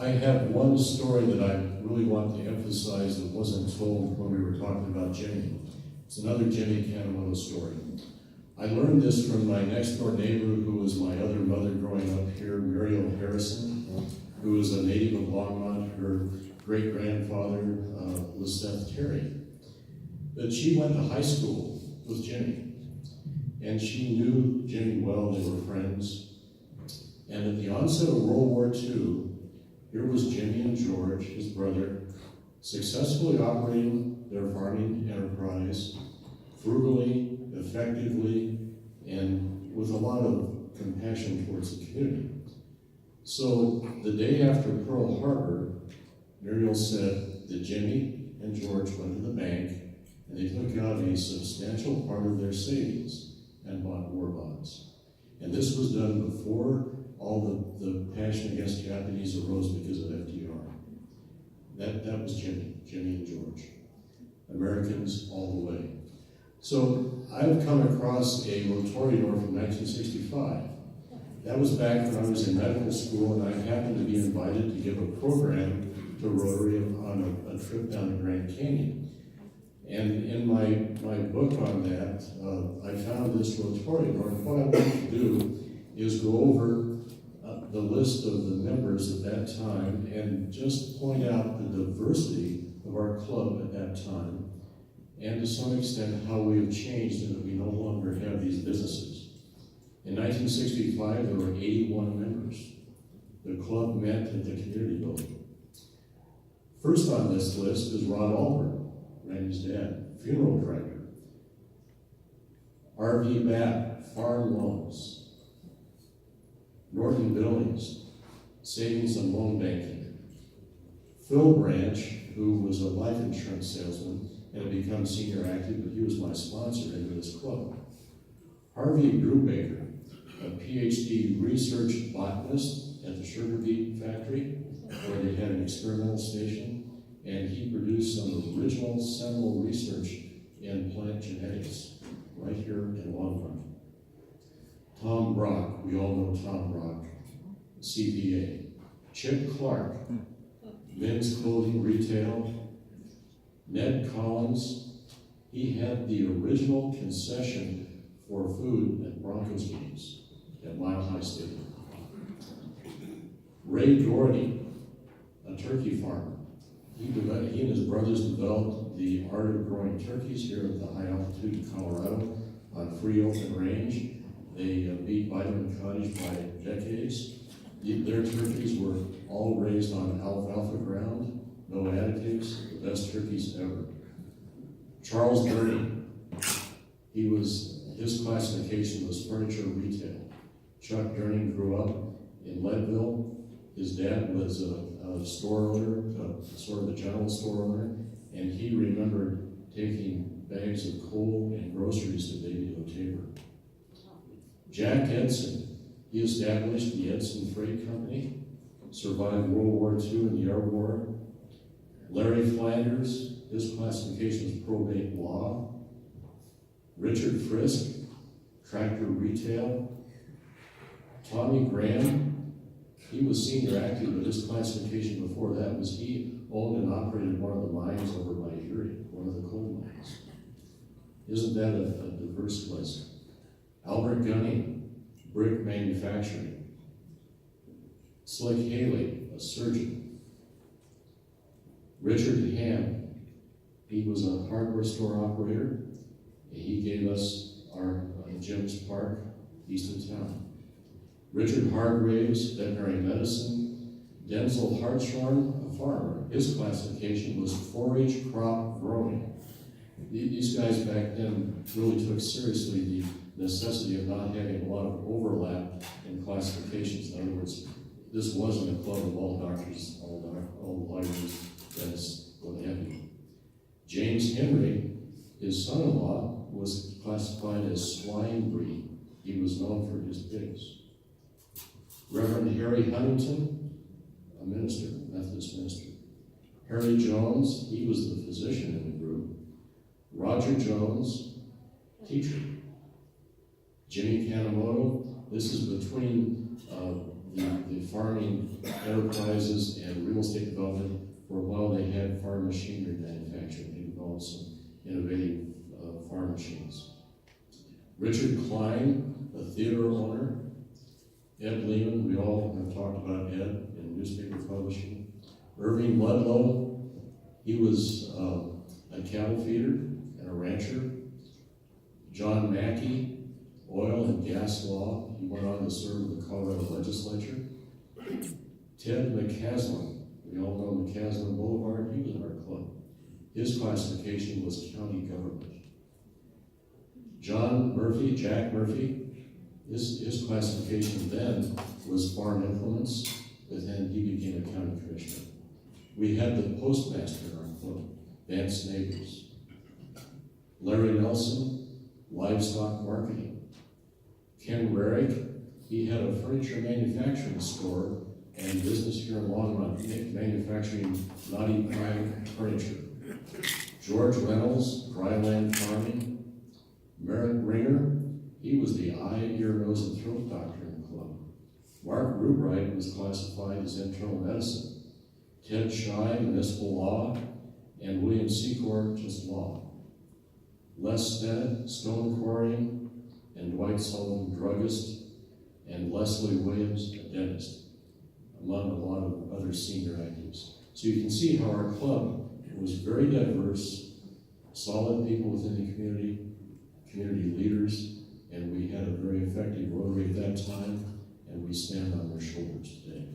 I have one story that I really want to emphasize that wasn't told when we were talking about Jimmy. It's another Jimmy Kanemoto story. I learned this from my next door neighbor, who was my other mother growing up here, Muriel Harrison, who was a native of Longmont. Her great-grandfather was Seth Terry. But she went to high school with Jimmy, and she knew Jimmy well. They were friends. And at the onset of World War II, here was Jimmy and George, his brother, successfully operating their farming enterprise, frugally, effectively, and with a lot of compassion towards the community. So the day after Pearl Harbor, Muriel said that Jimmy and George went to the bank and they took out a substantial part of their savings and bought war bonds. And this was done before all the passion against Japanese arose because of FDR. That was Jimmy and George. Americans all the way. So I've come across a Rotarian from 1965. That was back when I was in medical school, and I happened to be invited to give a program to Rotary on a trip down to Grand Canyon. And in my book on that, I found this Rotarian, and what I want to do is go over the list of the members at that time and just point out the diversity of our club at that time, and to some extent how we have changed and that we no longer have these businesses. In 1965, there were 81 members. The club met at the community building. First on this list is Rod Albert, Randy's dad, funeral director. R.V. Babb, farm loans. Norton Billings, savings and loan banking. Phil Branch, who was a life insurance salesman and had become senior active, but he was my sponsor into this club. Harvey Brubaker, a PhD research botanist at the sugar beet factory, where they had an experimental station, and he produced some original seminal research in plant genetics right here in Longmont. Tom Brock, we all know Tom Brock, CPA. Chip Clark, men's clothing retail. Ned Collins, he had the original concession for food at Broncos games at Mile High Stadium. Ray Doherty, a turkey farmer. He and his brothers developed the art of growing turkeys here at the high altitude in Colorado on free open range. They beat Vitamin Cottage by decades. Their turkeys were all raised on alfalfa ground, no additives, the best turkeys ever. Charles Burney, his classification was furniture retail. Chuck Durning grew up in Leadville. His dad was a store owner, sort of a general store owner, and he remembered taking bags of coal and groceries to Baby Tabor. Jack Edson, he established the Edson Freight Company, survived World War II and the Air War. Larry Flanders, his classification was probate law. Richard Frisk, tractor retail. Tommy Graham, he was senior active, but his classification before that was he owned and operated one of the mines over by Erie, one of the coal mines. Isn't that a diverse list? Albert Gunning, brick manufacturing. Slick Haley, a surgeon. Richard Ham, he was a hardware store operator. He gave us our Jim's Park east of town. Richard Hargraves, veterinary medicine. Denzel Hartshorn, a farmer. His classification was forage crop growing. These guys back then really took seriously the necessity of not having a lot of overlap in classifications. In other words, this wasn't a club of all doctors, all lawyers, dentists, what have you. James Henry, his son-in-law, was classified as swine breed. He was known for his pigs. Reverend Harry Huntington, a minister, Methodist minister. Harry Jones, he was the physician in the group. Roger Jones, teacher. Jimmy Kanemoto, this is between the farming enterprises and real estate development. For a while, they had farm machinery manufacturing. They developed some innovative farm machines. Richard Klein, a theater owner. Ed Lehman, we all have talked about Ed in newspaper publishing. Irving Ludlow, he was a cattle feeder and a rancher. John Mackey, oil and gas law. He went on to serve the Colorado legislature. Ted McCaslin, we all know McCaslin Boulevard, he was in our club. His classification was county government. Jack Murphy, his classification then was farm implements, but then he became a county commissioner. We had the postmaster in our club, Vance Neighbors. Larry Nelson, livestock marketing. Ken Rarick, he had a furniture manufacturing store and business here in Longmont, manufacturing knotty pine furniture. George Reynolds, dryland farming. Merrick Ringer, he was the eye, ear, nose, and throat doctor in the club. Mark Rubright was classified as internal medicine. Ted Scheid, municipal law, and William Secor, just law. Les Stead, stone quarrying, and Dwight Sullivan, druggist, and Leslie Williams, a dentist, among a lot of other senior actives. So you can see how our club was very diverse, solid people within the community leaders, and we had a very effective Rotary at that time, and we stand on their shoulders today.